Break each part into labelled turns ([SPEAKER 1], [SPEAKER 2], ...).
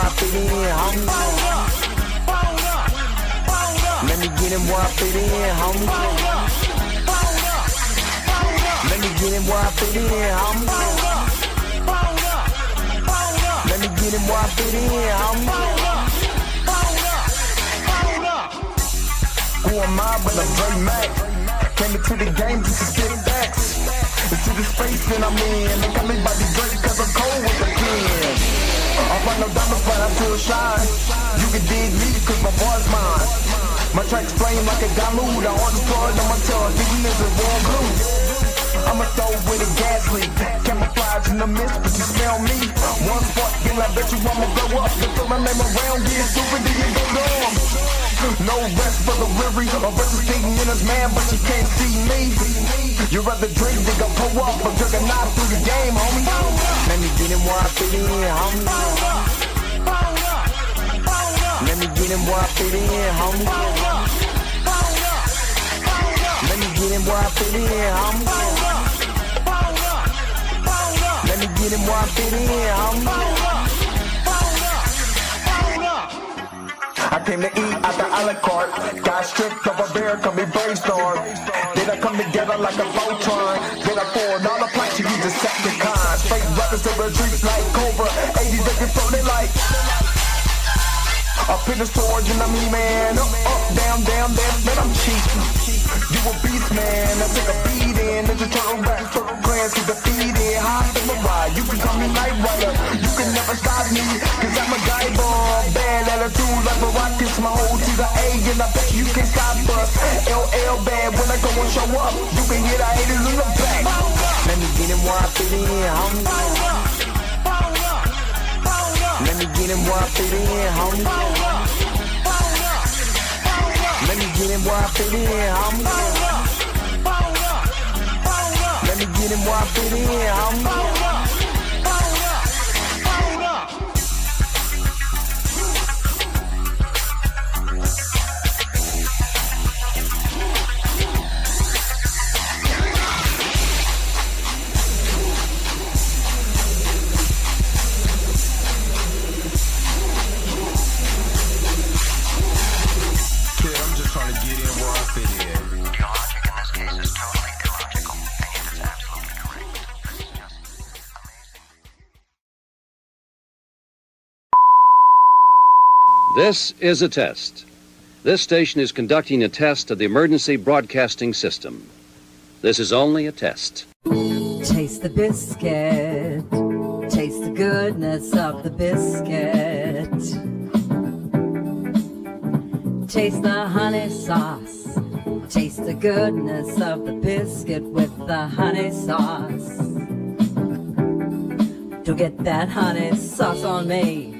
[SPEAKER 1] I fit in, homie. Let me get him where I fit in, homie. Let me get him where I fit in, homie. Let me get him where I fit in, homie. Who am I but a Dre Mac? Came into the game just to spit facts. Into the space that I'm in. They got me by the Drake cause I'm cold with the pen. I run no diamonds but I still shine. You can dig me cause my boy's mine. My tracks flame like a Damu. The hardest part on my tongue, thinking this is warm blue. I'ma throw with a gas leak. Camouflage in the mist, but you smell me. One spark, then I bet you I'ma blow up. Then throw my name around, get stupid, then you go dumb. No rest for the weary. A versus thinking in his man, but you can't see me. You rather drink, they gon' pull up. I'm drinking knife through the game, homie. Let me get him where I fit in, homie. Let me get him where I fit in, homie. Let me get him where I fit in, homie. Let me get him where I fit in, homie. I came to eat at the a la carte. Got stripped of a bear, come be brainstorm. Then I come together like a Voltron. Then I poured all the planks, you use the Decepticons. Straight rappers to the streets like Cobra. 80s they can float it like up in the storage and I'm E-man. Up, down, man, I'm cheap. You a beast, man. I take a beat in. It's a turtle rap, turtle clans get defeated. High samurai, you can call me Night Rider. You can never stop me, cause I'm a guy bomb. Bad attitude like a rocket, my whole to the A, and I bet you can't stop us. LL bad when I go and show up. You can hear the haters in the back. Let me get him where I fit in, homie. Let me get him where I fit in, homie. Let me get him where I fit in, homie. Let me get him where I fit in, homie.
[SPEAKER 2] This is a test. This station is conducting a test of the emergency broadcasting system. This is only a test.
[SPEAKER 3] Taste the biscuit. Taste the goodness of the biscuit. Taste the honey sauce. Taste the goodness of the biscuit with the honey sauce. Don't get that honey sauce on me.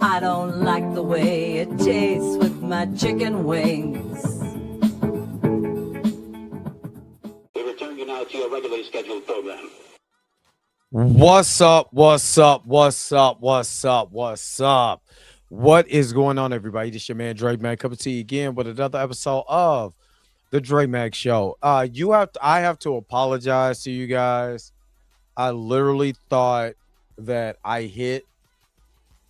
[SPEAKER 3] I don't like the way it tastes with my chicken wings.
[SPEAKER 4] We return you now to your regularly scheduled program.
[SPEAKER 5] What's up? What is going on, everybody? This is your man Dre Mac coming to you again with another episode of the Dre Mac Show. I have to apologize to you guys. I literally thought that I hit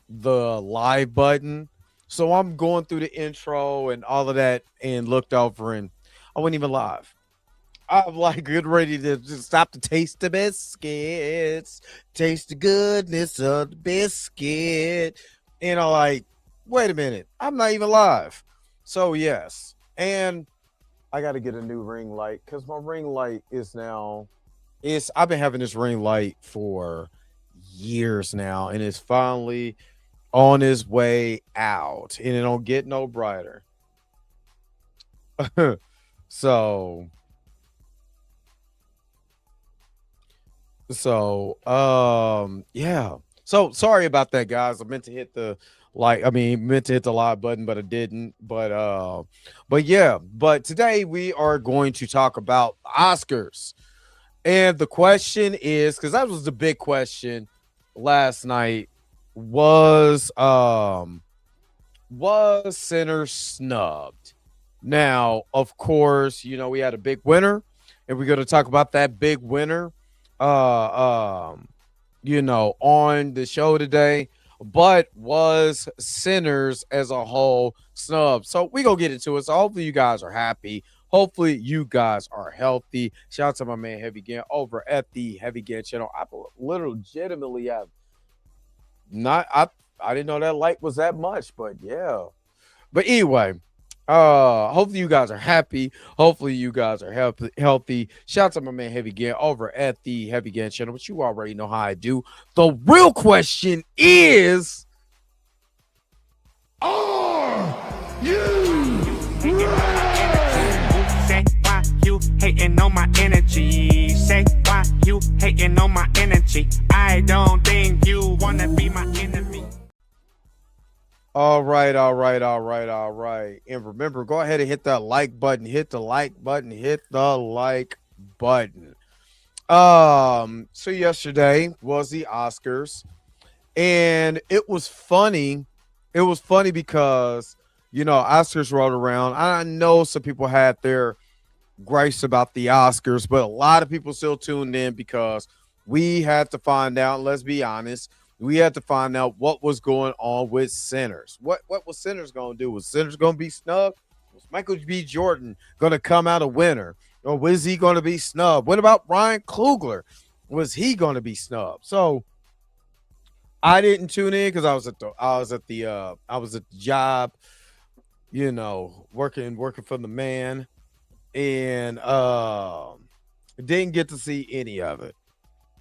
[SPEAKER 5] the live button, so I'm going through the intro and all of that and looked over and I wasn't even live. I'm like getting ready to just stop to taste the biscuits, taste the goodness of the biscuit, and I'm like, wait a minute, I'm not even live. So yes, and I got to get a new ring light because my ring light I've been having this ring light for years now, and it's finally on his way out, and it don't get no brighter. So yeah. So sorry about that, guys. I meant to hit the live button, but I didn't. But yeah. But today we are going to talk about Oscars, and the question is, because that was the big question last night. Was Sinner snubbed? Now, of course, you know, we had a big winner, and we're going to talk about that big winner, you know, on the show today. but was Sinners as a whole snubbed? So we gonna get into it. So hopefully you guys are happy. Hopefully you guys are healthy. Shout out to my man Heavy Gan over at the Heavy Gan channel. I literally legitimately have not I didn't know that light was that much, but yeah. But anyway, hopefully you guys are happy. Hopefully you guys are healthy. Shout out to my man Heavy Gan over at the Heavy Gan channel, but you already know how I do. The real question is, are you
[SPEAKER 6] Say why you hating on my energy? Say why you hating on my energy? I don't think you wanna be my enemy.
[SPEAKER 5] all right. And remember, go ahead and hit that like button. Hit the like button. So yesterday was the Oscars, and it was funny. It was funny because Oscars rolled around. I know some people had their gripes about the Oscars, but a lot of people still tuned in because we had to find out. Let's be honest. We had to find out what was going on with Sinners. What was Sinners going to do? Was Sinners going to be snubbed? Was Michael B. Jordan going to come out a winner? Or was he going to be snubbed? What about Ryan Coogler? Was he going to be snubbed? So I didn't tune in because I was at the job, working for the man, and didn't get to see any of it.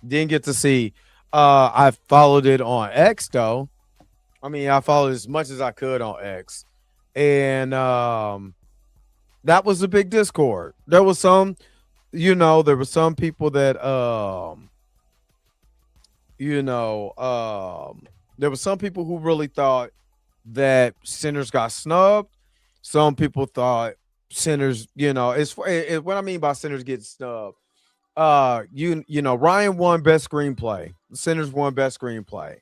[SPEAKER 5] Didn't get to see. I followed it on X though. I mean, I followed as much as I could on X, and that was a big Discord. There was some, there were some people that, there were some people who really thought that Sinners got snubbed. Some people thought Sinners, it's what I mean by Sinners getting snubbed. Ryan won best screenplay. Sinners won best screenplay.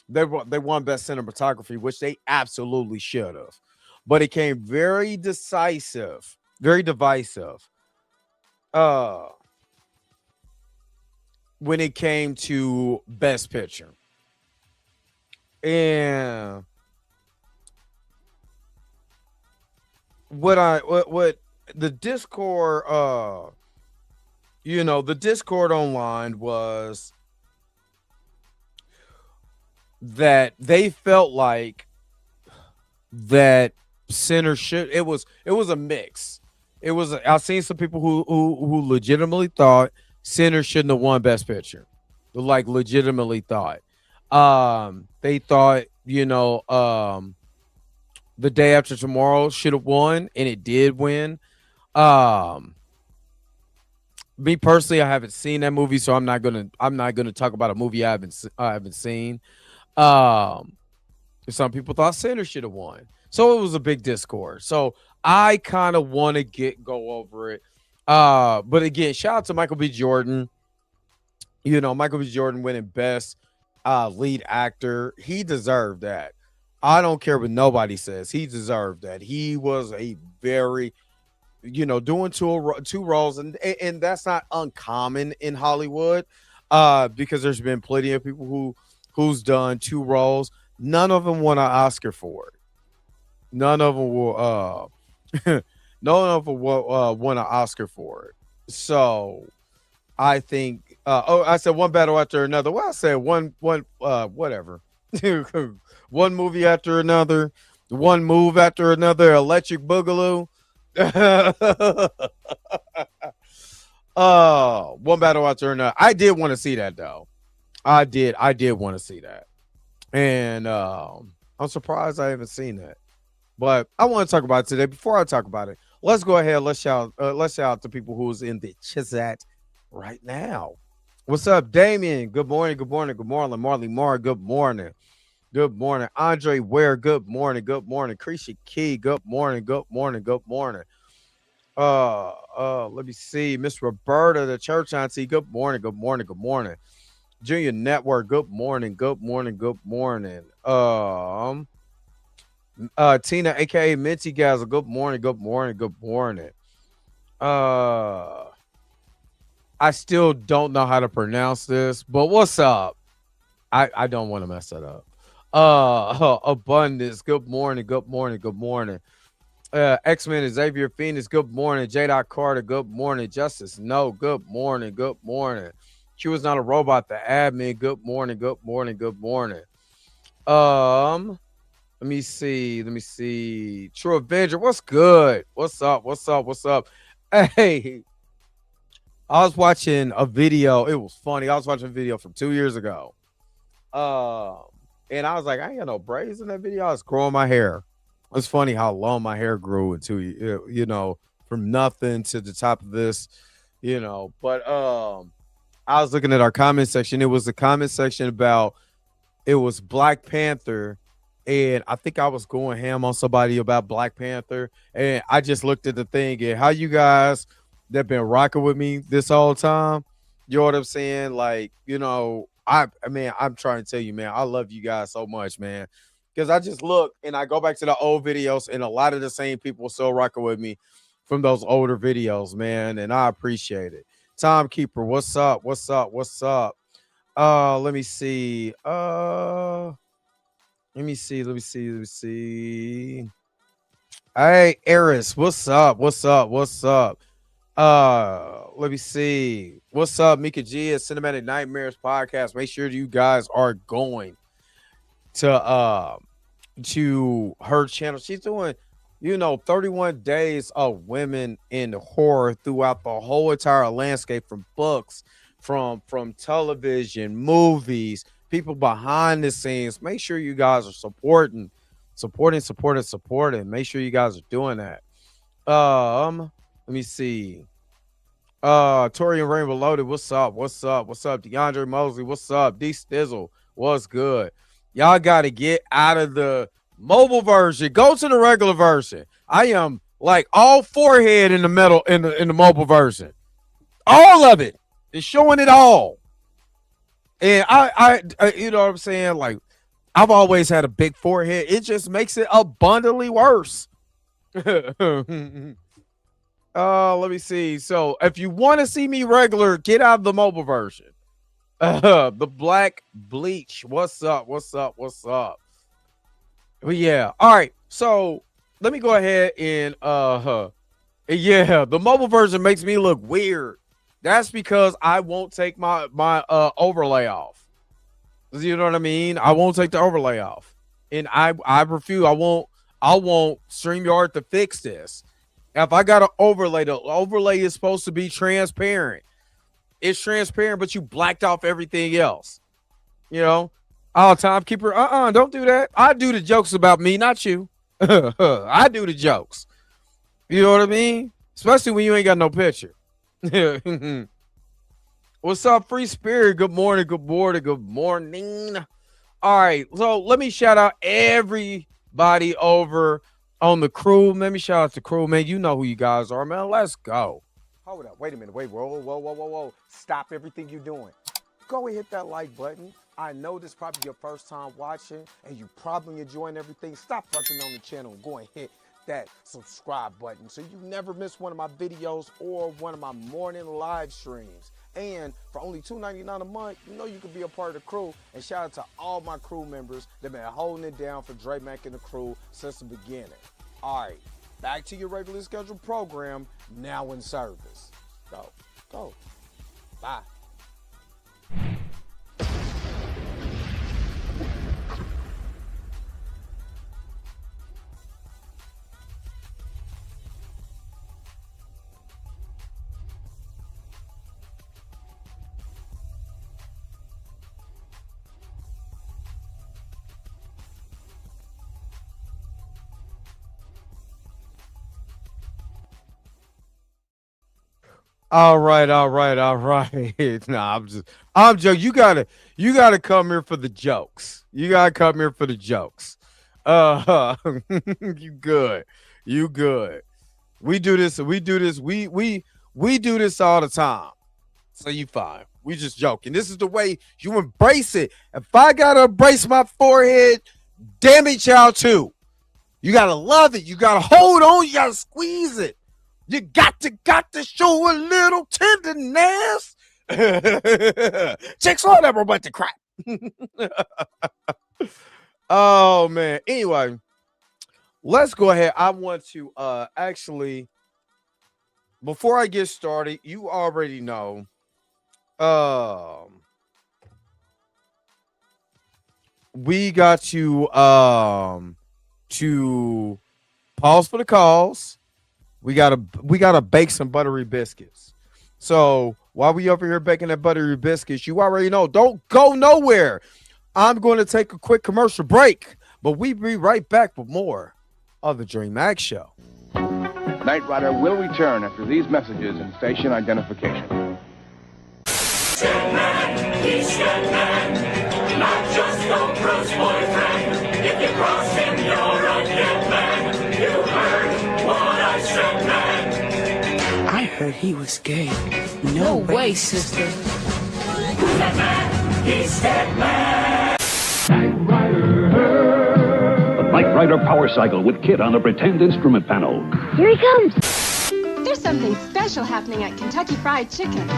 [SPEAKER 5] They won best cinematography, which they absolutely should have. But it came very decisive, very divisive. When it came to best picture. And what the Discord the Discord online was that they felt like that Sinners should. It was a mix. I've seen some people who legitimately thought Sinners shouldn't have won best picture. Like legitimately thought. They thought, The Day After Tomorrow should have won, and it did win. Me personally, I haven't seen that movie, so I'm not gonna talk about a movie I haven't seen. Some people thought Sinners should have won, so it was a big discord. So I kind of want to go over it. But again, shout out to Michael B. Jordan. Michael B. Jordan winning best lead actor. He deserved that. I don't care what nobody says. He deserved that. He was a very doing two roles, and that's not uncommon in Hollywood, because there's been plenty of people who's done two roles. None of them won an Oscar for it. None of them will. Won an Oscar for it. So I think. I said one battle after another. Well, I said one. Whatever. One movie after another. One move after another. Electric Boogaloo. One battle after another. I did want to see that though. I did want to see that, and I'm surprised I haven't seen that. But I want to talk about it today. Before I talk about it, let's go ahead. Let's shout out to people who's in the chat right now. What's up, Damien? Good morning. Good morning. Good morning, Marley Moore. Good morning. Good morning, Andre Ware. Good morning. Good morning, Krisha Key. Good morning. Good morning. Good morning. Let me see, Miss Roberta, the church auntie. Good morning. Good morning. Good morning. Junior Network. Good morning. Good morning. Good morning. Tina, aka Minty Gazzle. Good morning. Good morning. Good morning. I still don't know how to pronounce this, but what's up? I don't want to mess it up. Abundance. Good morning. Good morning. Good morning. X-Men Xavier Phoenix. Good morning. J. Carter. Good morning. Justice. No. Good morning. Good morning. She was not a robot. The admin. Good morning. Good morning. Good morning. Let me see. Let me see. True Avenger. What's good? What's up? What's up? What's up? Hey, I was watching a video. It was funny. I was watching a video from 2 years ago. And I was like, I ain't got no braids in that video. I was growing my hair. It's funny how long my hair grew into, from nothing to the top of this, But I was looking at our comment section. It was a comment section about it was Black Panther. And I think I was going ham on somebody about Black Panther. And I just looked at the thing and how you guys that been rocking with me this whole time, you know what I'm saying? Like, I mean, I'm trying to tell you, man, I love you guys so much, man. Because I just look and I go back to the old videos and a lot of the same people still rocking with me from those older videos, man. And I appreciate it. Timekeeper, what's up? What's up? What's up? Let me see. Let me see. Hey, Eris, what's up? What's up? What's up? Let me see. What's up, Mika G at Cinematic Nightmares Podcast? Make sure you guys are going to her channel. She's doing, 31 days of women in horror throughout the whole entire landscape, from books, from television, movies, people behind the scenes. Make sure you guys are supporting. Make sure you guys are doing that. Let me see. Tori and Rainbow Loaded, what's up? What's up? What's up? DeAndre Mosley, what's up? D Stizzle, what's good? Y'all got to get out of the mobile version. Go to the regular version. I am like all forehead in the metal in the mobile version. All of it. It's showing it all. And I you know what I'm saying? Like, I've always had a big forehead. It just makes it abundantly worse. Let me see. So if you want to see me regular, get out of the mobile version. The Black Bleach. What's up? What's up? What's up? But yeah. All right. So let me go ahead and yeah, the mobile version makes me look weird. That's because I won't take my overlay off. You know what I mean? I won't take the overlay off. And I refuse. I won't StreamYard to fix this. If I got an overlay, the overlay is supposed to be transparent. It's transparent, but you blacked off everything else. Timekeeper, don't do that. I do the jokes about me, not you. I do the jokes. You know what I mean? Especially when you ain't got no picture. What's up, Free Spirit? Good morning, good morning, good morning. All right, so let me shout out everybody over on the crew. Let me shout out the crew, man. You know who you guys are, man. Let's go. Hold up. Wait a minute. Wait. Whoa. Stop everything you're doing. Go and hit that like button. I know this is probably your first time watching, and you probably enjoying everything. Stop fucking on the channel and go and hit that subscribe button so you never miss one of my videos or one of my morning live streams. And for only $2.99 a month, you can be a part of the crew. And shout out to all my crew members that been holding it down for Dre Mac and the crew since the beginning. All right, back to your regularly scheduled program, now in service. Go. Bye. All right. Nah, I'm joking. You gotta come here for the jokes. You good. We do this all the time. So you fine. We just joking. This is the way you embrace it. If I gotta embrace my forehead, damn it, y'all too. You gotta love it. You gotta hold on. You gotta squeeze it. You got to show a little tenderness. Chicks on that robotic crap. Oh man. Anyway, let's go ahead. I want to actually before I get started, you already know. We got to pause for the calls. We gotta bake some buttery biscuits. So while we over here baking that buttery biscuits, you already know. Don't go nowhere. I'm going to take a quick commercial break, but we be right back with more of the Dream Max Show.
[SPEAKER 7] Knight Rider will return after these messages and station identification.
[SPEAKER 8] Sandman, he's Sandman, not just no Bruce boyfriend. If you cross him, you're a dead man. You heard what I said, man.
[SPEAKER 9] I heard he was gay. No way, sister.
[SPEAKER 8] Sandman, he's Sandman.
[SPEAKER 4] Knight Rider. The Knight Rider power cycle with Kit on the pretend instrument panel.
[SPEAKER 10] Here he comes. There's something special happening at Kentucky Fried Chicken.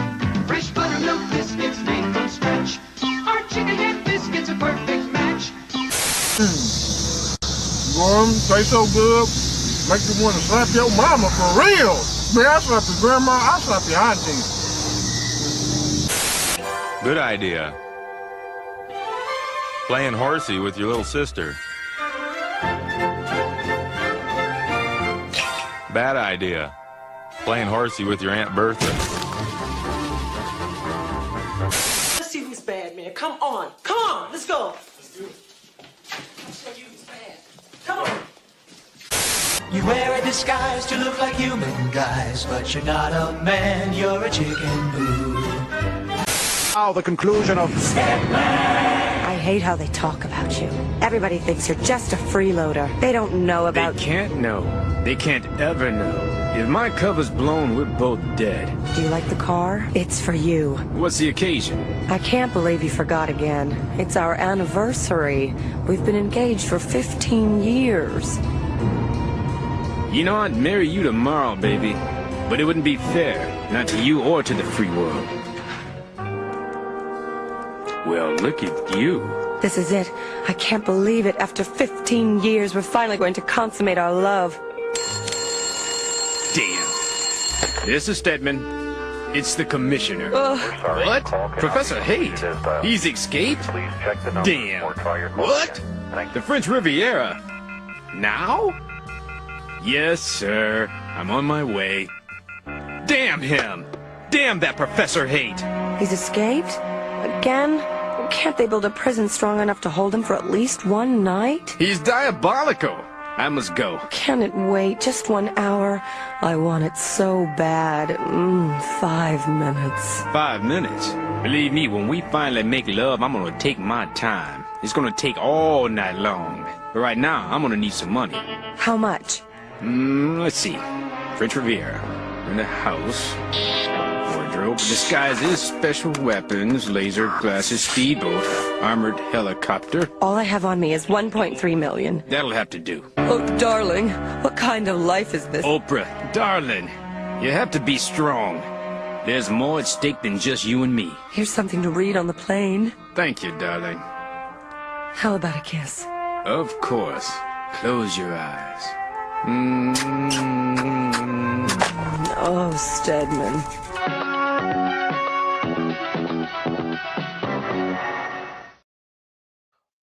[SPEAKER 11] Fresh buttermilk biscuits made from scratch. Our chicken head biscuits a perfect match.
[SPEAKER 12] Warm, taste so good, make you want to slap your mama for real. Man, I slap your grandma, I slap your auntie.
[SPEAKER 13] Good idea. Playing horsey with your little sister. Bad idea. Playing horsey with your Aunt Bertha.
[SPEAKER 11] Let's see who's bad, man. Come on, let's go. Let's do it. Let's show you who's bad. Come on.
[SPEAKER 14] You wear a disguise to look like human guys, but you're not a man, you're a chicken boo.
[SPEAKER 15] Now the conclusion of
[SPEAKER 16] I hate how they talk about you. Everybody thinks you're just a freeloader. They don't know about...
[SPEAKER 17] They can't know. They can't ever know. If my cover's blown, we're both dead.
[SPEAKER 16] Do you like the car? It's for you.
[SPEAKER 17] What's the occasion?
[SPEAKER 16] I can't believe you forgot again. It's our anniversary. We've been engaged for 15 years.
[SPEAKER 17] You know, I'd marry you tomorrow, baby. But it wouldn't be fair. Not to you or to the free world. Well, look at you.
[SPEAKER 16] This is it. I can't believe it. After 15 years, we're finally going to consummate our love.
[SPEAKER 17] Damn. This is Stedman. It's the commissioner.
[SPEAKER 16] Sorry,
[SPEAKER 17] what? Professor Haight? He's escaped? Damn. What? The French Riviera? Now? Yes, sir. I'm on my way. Damn him! Damn that Professor Haight!
[SPEAKER 16] He's escaped? Again? Can't they build a prison strong enough to hold him for at least one night?
[SPEAKER 17] He's diabolical! I must go.
[SPEAKER 16] Can it wait just 1 hour? I want it so bad. 5 minutes.
[SPEAKER 17] 5 minutes? Believe me, when we finally make love, I'm gonna take my time. It's gonna take all night long. But right now, I'm gonna need some money.
[SPEAKER 16] How much?
[SPEAKER 17] Let's see. French Riviera. In the house. Wardrobe. Disguises, special weapons, laser glasses, speedboat, armored helicopter.
[SPEAKER 16] All I have on me is 1.3 million.
[SPEAKER 17] That'll have to do.
[SPEAKER 16] Oh, darling, what kind of life is this?
[SPEAKER 17] Oprah, darling, you have to be strong. There's more at stake than just you and me.
[SPEAKER 16] Here's something to read on the plane.
[SPEAKER 17] Thank you, darling.
[SPEAKER 16] How about a kiss?
[SPEAKER 17] Of course. Close your eyes.
[SPEAKER 16] Oh, Stedman.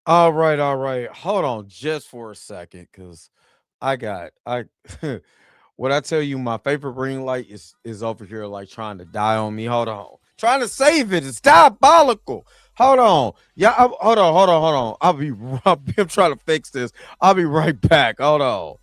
[SPEAKER 5] All right. Hold on just for a second, because when I tell you my favorite ring light is over here like trying to die on me. Hold on. Trying to save it. It's diabolical. Hold on. Yeah, hold on. I'm trying to fix this. I'll be right back. Hold on.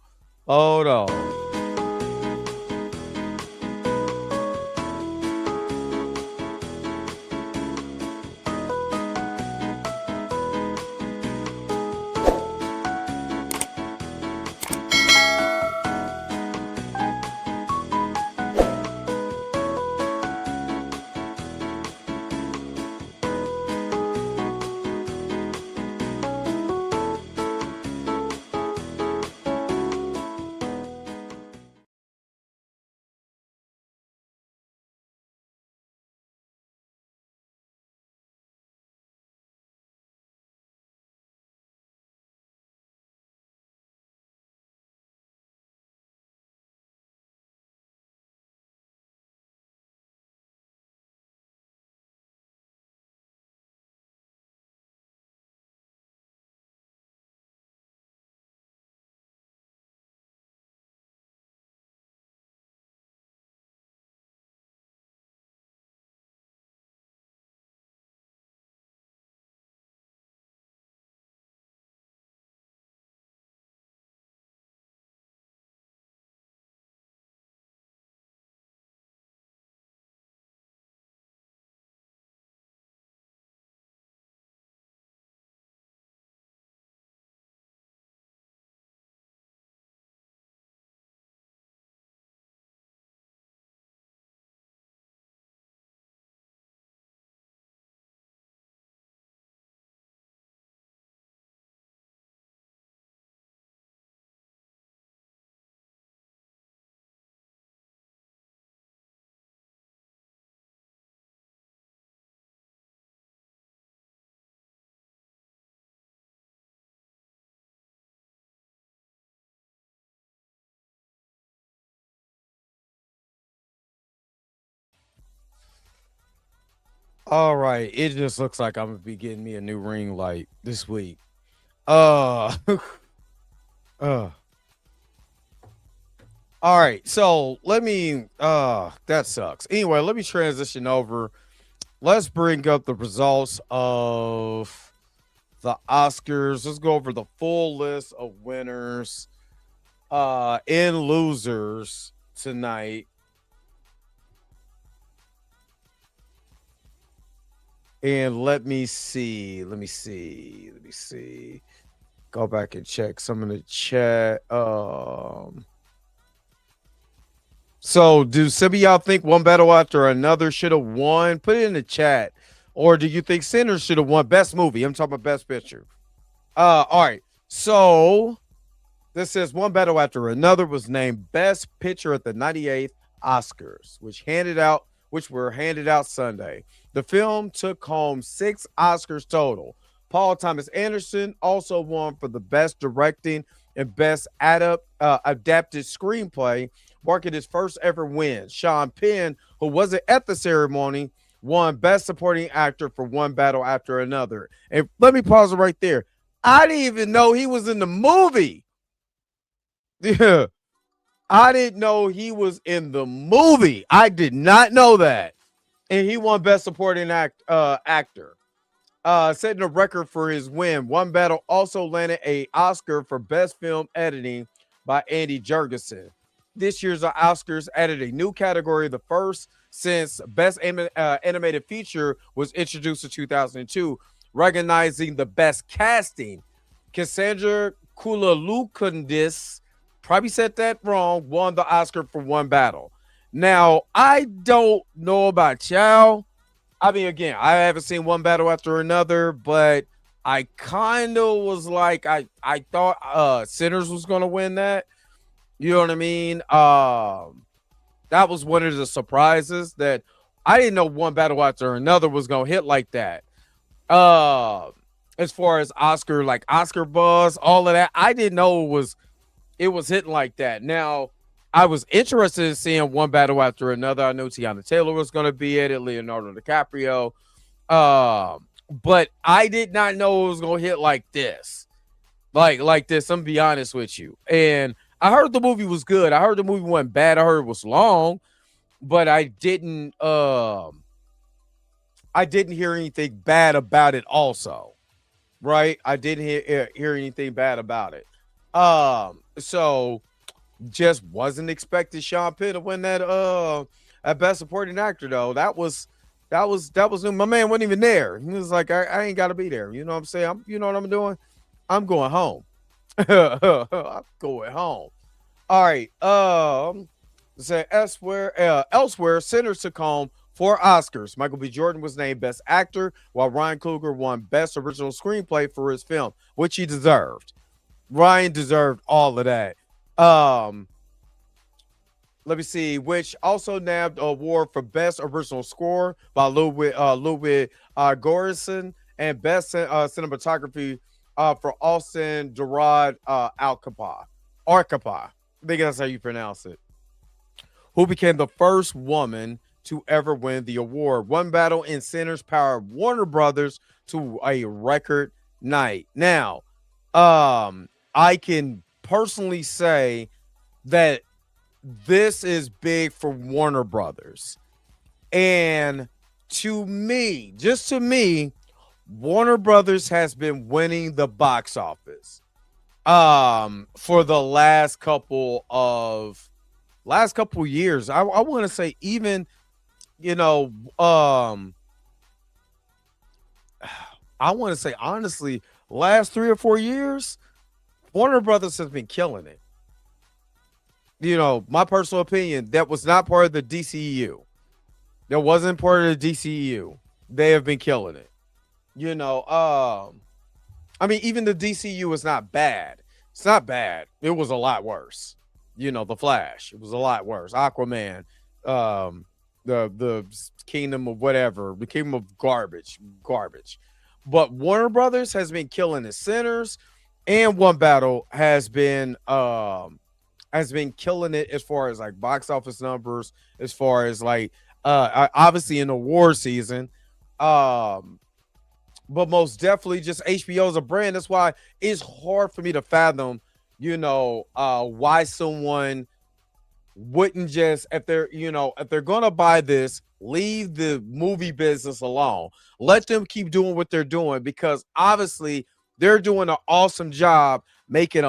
[SPEAKER 5] All right. It just looks like I'm gonna be getting me a new ring light this week. Uh uh all right. So let me that sucks. Anyway, let me transition over. Let's bring up the results of the Oscars. Let's go over the full list of winners and losers tonight. And let me see. Go back and check some of the chat. So do some of y'all think One Battle After Another should have won? Put it in the chat. Or do you think Sinners should have won Best Movie? I'm talking about Best Picture. All right. So this says One Battle After Another was named Best Picture at the 98th Oscars, which were handed out Sunday. The film took home 6 Oscars total. Paul Thomas Anderson also won for the Best Directing and Best Adapted Screenplay, marking his first ever win. Sean Penn, who wasn't at the ceremony, won Best Supporting Actor for One Battle After Another. And let me pause it right there. I didn't even know he was in the movie. Yeah. I didn't know he was in the movie. I did not know that. And he won Best Supporting Actor. Setting a record for his win. One Battle also landed an Oscar for Best Film Editing by Andy Jurgensen. This year's Oscars added a new category, the first since Best Animated Feature was introduced in 2002, recognizing the best casting. Cassandra Kouloulou-Kundis, probably said that wrong, won the Oscar for One Battle. Now, I don't know about y'all. I mean, again, I haven't seen One Battle After Another, but I kind of was like, I thought Sinners was going to win that. You know what I mean? That was one of the surprises that I didn't know One Battle After Another was going to hit like that. As far as Oscar buzz, all of that, I didn't know it was hitting like that. Now, I was interested in seeing One Battle After Another. I knew Tiana Taylor was going to be in it, Leonardo DiCaprio. But I did not know it was going to hit like this. Like this, I'm going to be honest with you. And I heard the movie was good. I heard the movie wasn't bad. I heard it was long, but I didn't hear anything bad about it also. Right? I didn't hear anything bad about it. So just wasn't expecting Sean Penn to win that at Best Supporting Actor though. That was my man wasn't even there. He was like, I ain't gotta be there. You know what I'm saying? You know what I'm doing? I'm going home. I'm going home. All right. Say elsewhere, Sinners took home 4 Oscars. Michael B. Jordan was named Best Actor, while Ryan Coogler won Best Original Screenplay for his film, which he deserved. Ryan deserved all of that. Let me see, which also nabbed an award for Best Original Score by Ludwig Göransson and Best Cinematography for Austin Gerard Arcapa. I think that's how you pronounce it. Who became the first woman to ever win the award. One Battle and Sinners powered Warner Brothers to a record night. Now, I can personally say that this is big for Warner Brothers. And to me, just to me, Warner Brothers has been winning the box office for the last couple years. I want to say even, you know, I want to say honestly, last 3 or 4 years, Warner Brothers has been killing it. You know, my personal opinion, that was not part of the DCEU. That wasn't part of the DCEU. They have been killing it. You know, I mean, even the DCU is not bad. It's not bad. It was a lot worse. You know, The Flash, it was a lot worse. Aquaman, the Kingdom of whatever, the Kingdom of garbage. But Warner Brothers has been killing the Sinners, and One Battle has been killing it as far as like box office numbers, as far as like obviously in award season. But most definitely just HBO is a brand. That's why it's hard for me to fathom, why someone wouldn't just, if they're gonna buy this, leave the movie business alone. Let them keep doing what they're doing, because obviously they're doing an awesome job making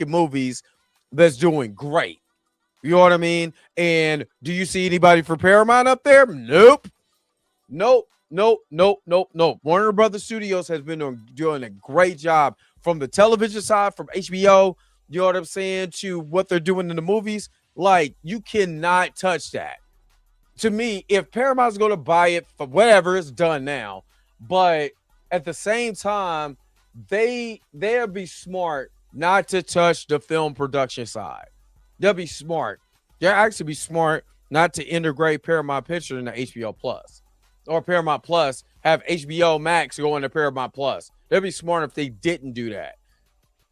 [SPEAKER 5] movies that's doing great. You know what I mean? And do you see anybody for Paramount up there? Nope. Warner Brothers Studios has been doing a great job from the television side, from HBO, you know what I'm saying, to what they're doing in the movies. Like, you cannot touch that. To me, if Paramount's going to buy it for whatever, it's done now. But at the same time, they'll be smart not to touch the film production side. They'll be smart. They'll actually be smart not to integrate Paramount Pictures into HBO Plus. Or Paramount Plus, have HBO Max go into Paramount Plus. They'd be smart if they didn't do that.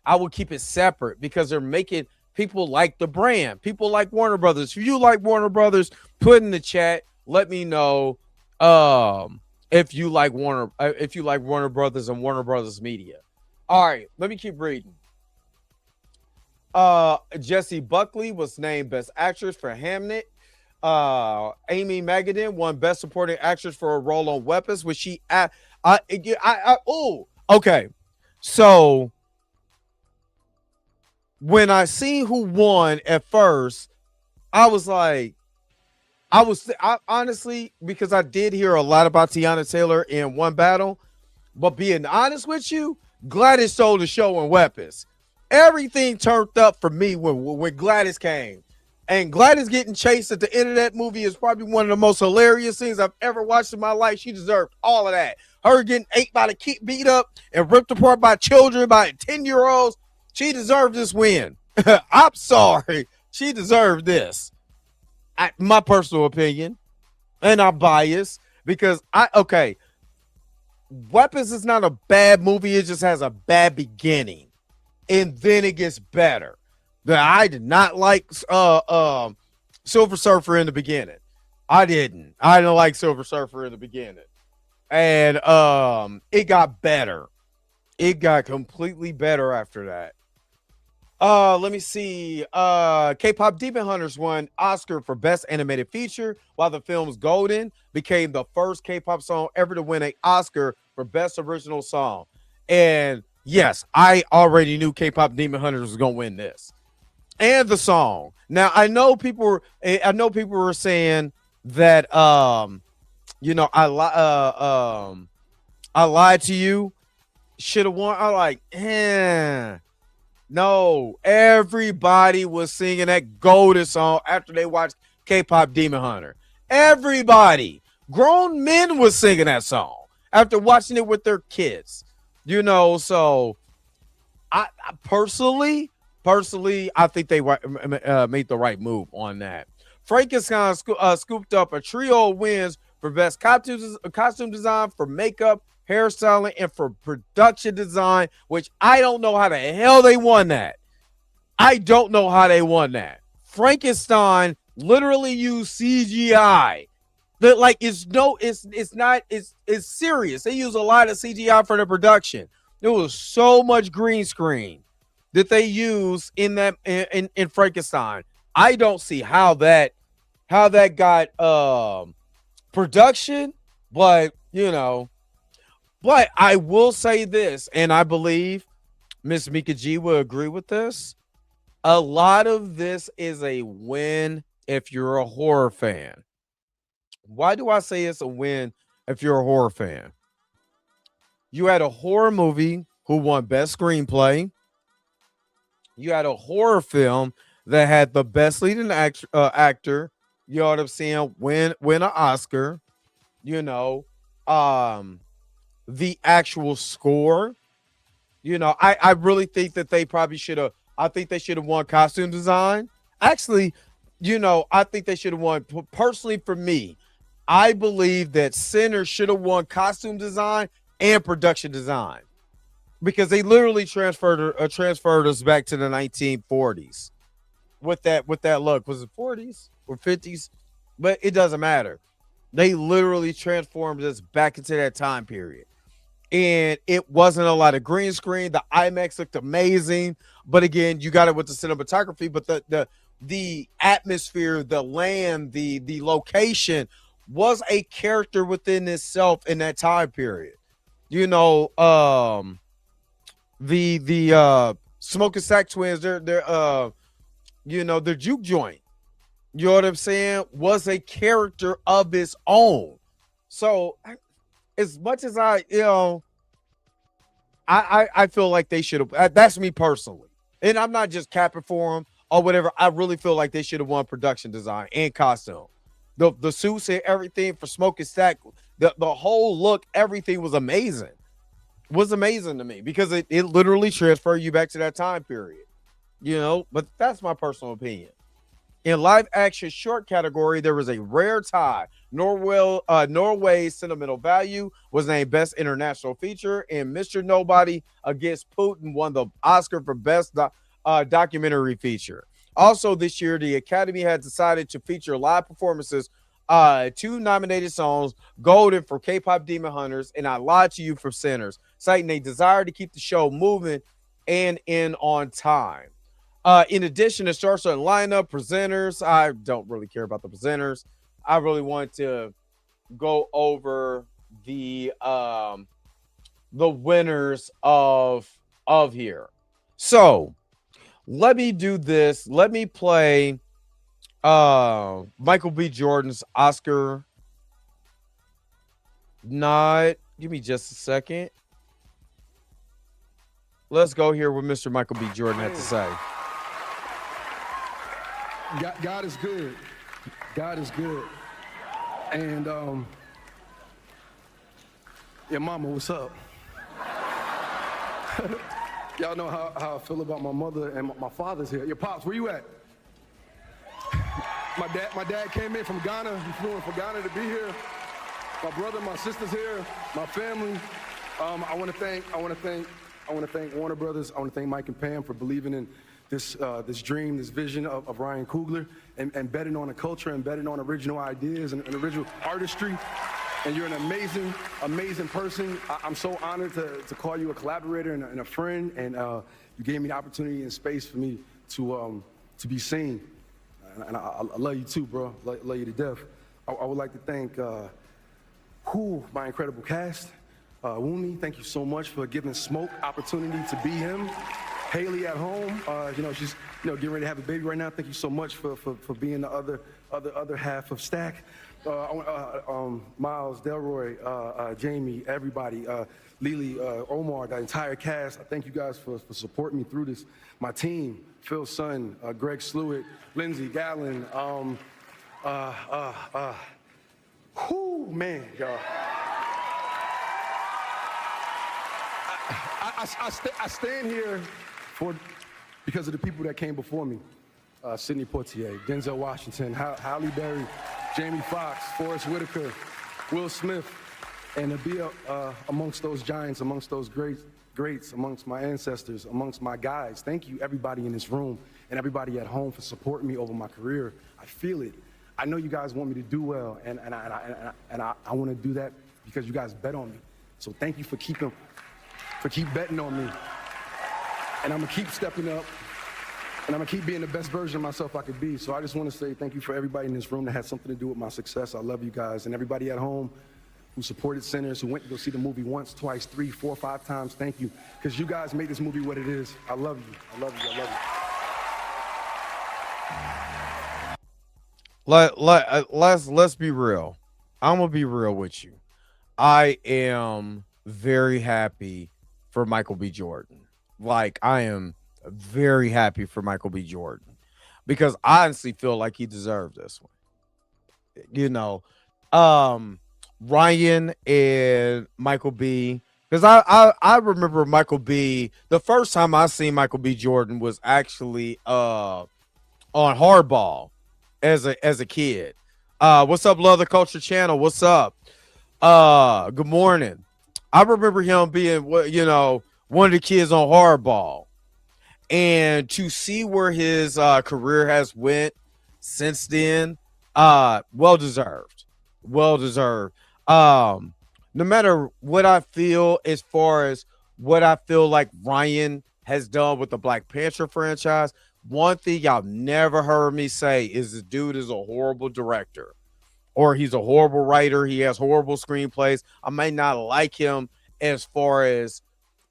[SPEAKER 5] I would keep it separate, because they're making people like the brand. People like Warner Brothers. If you like Warner Brothers, put in the chat. Let me know if you like Warner Brothers and Warner Brothers Media. All right, let me keep reading. Jessie Buckley was named Best Actress for Hamnet. Amy Magadan won Best Supporting Actress for a role on Weapons, which she okay. So when I seen who won at first, I was like, I honestly, because I did hear a lot about Tiana Taylor in One Battle, but being honest with you, Gladys stole the show in Weapons. Everything turned up for me when Gladys came. And Gladys getting chased at the end of that movie is probably one of the most hilarious things I've ever watched in my life. She deserved all of that. Her getting beat up and ripped apart by children, by 10-year-olds. She deserved this win. I'm sorry. She deserved this. My personal opinion. And I'm biased because Weapons is not a bad movie. It just has a bad beginning. And then it gets better. I did not like Silver Surfer in the beginning. I didn't like Silver Surfer in the beginning. And it got better. It got completely better after that. Let me see. K-Pop Demon Hunters won Oscar for Best Animated Feature, while the film's Golden became the first K-pop song ever to win an Oscar for Best Original Song. And yes, I already knew K-Pop Demon Hunters was going to win this. And the song. Now, I know people were saying that I lied to you. Should have won. I'm like, no. Everybody was singing that Golden song after they watched K-Pop Demon Hunter. Everybody, grown men was singing that song after watching it with their kids. So I personally, I think they made the right move on that. Frankenstein scooped up a trio of wins for Best Costume Design, for Makeup, Hairstyling, and for Production Design, which I don't know how the hell they won that. I don't know how they won that. Frankenstein literally used CGI. It's serious. They use a lot of CGI for the production. There was so much green screen that they use in Frankenstein. I don't see how that got production, but But I will say this, and I believe Miss Mika G will agree with this. A lot of this is a win if you're a horror fan. Why do I say it's a win if you're a horror fan? You had a horror movie who won Best Screenplay. You had a horror film that had the best leading actor, you know what I'm saying, win an Oscar. The actual score. I really think that they probably should have. I think they should have won costume design. Actually, I think they should have won. Personally, for me, I believe that Sinners should have won costume design and production design, because they literally transferred us back to the 1940s with that look. Was it 40s or 50s? But it doesn't matter. They literally transformed us back into that time period. And it wasn't a lot of green screen. The IMAX looked amazing. But again, you got it with the cinematography, but the atmosphere, the land, the location was a character within itself in that time period. You know, the Smoke and Sack twins, they're their juke joint, you know what I'm saying, was a character of its own. So as much as I feel like they should have, that's me personally. And I'm not just capping for them or whatever. I really feel like they should have won production design and costume. The suits and everything for Smoke and Stack, the whole look, everything was amazing. Was amazing to me because it literally transferred you back to that time period. But that's my personal opinion. In live action short category, there was a rare tie. Norway's Sentimental Value was named Best International Feature, and Mr. Nobody Against Putin won the Oscar for Best Documentary Feature. Also this year, the Academy had decided to feature live performances, 2 nominated songs, Golden for K-Pop Demon Hunters and I Lied to You for Sinners, citing a desire to keep the show moving and in on time. In addition to stars on lineup, presenters, I don't really care about the presenters. I really want to go over the winners of here. So let me do this. Let me play Michael B. Jordan's Oscar nod. Give me just a second. Let's go here with Mr. Michael B. Jordan had to say.
[SPEAKER 18] God is good. God is good. And yeah, mama, what's up? Y'all know how I feel about my mother and my father's here. Your pops, where you at? My dad came in from Ghana. He flew in from Ghana to be here. My brother, my sister's here. My family. I want to thank Warner Brothers. I want to thank Mike and Pam for believing in this dream, this vision of Ryan Coogler, and betting on a culture and betting on original ideas and original artistry. And you're an amazing, amazing person. I'm so honored to call you a collaborator and a friend, and you gave me the opportunity and space for me to be seen. And I love you too, bro. Love you to death. I would like to thank my incredible cast. Woomy, thank you so much for giving Smoke opportunity to be him. Haley at home, she's getting ready to have a baby right now. Thank you so much for being the other half of Stack. Miles, Delroy, Jamie, everybody, Lily, Omar, the entire cast. I thank you guys for supporting me through this. My team, Phil Sun, Greg Slewitt, Lindsey Gallen. Man, y'all. I stand here because of the people that came before me. Sidney Poitier, Denzel Washington, Halle Berry, Jamie Foxx, Forrest Whitaker, Will Smith, and to be amongst those giants, amongst those greats, amongst my ancestors, amongst my guys. Thank you, everybody in this room and everybody at home for supporting me over my career. I feel it. I know you guys want me to do well, and I want to do that because you guys bet on me. So thank you for keep betting on me. And I'm gonna keep stepping up, and I'm gonna keep being the best version of myself I could be. So I just want to say thank you for everybody in this room that had something to do with my success. I love you guys, and everybody at home who supported Sinners, who went to go see the movie once, twice, 3, 4, 5 times. Thank you, because you guys made this movie what it is. I love you. I love you. I love you.
[SPEAKER 5] Let's be real. I'm gonna be real with you. I am very happy for Michael B. Jordan. Like, I am very happy for Michael B. Jordan because I honestly feel like he deserved this one. Ryan and Michael B. Because I remember Michael B. The first time I seen Michael B. Jordan was actually on Hardball as a kid. What's up, Love the Culture Channel? What's up? Good morning. I remember him being one of the kids on Hardball, and to see where his career has went since then, well deserved. Well deserved. No matter what I feel as far as what I feel like Ryan has done with the Black Panther franchise, one thing y'all never heard me say is this dude is a horrible director or he's a horrible writer. He has horrible screenplays. I may not like him as far as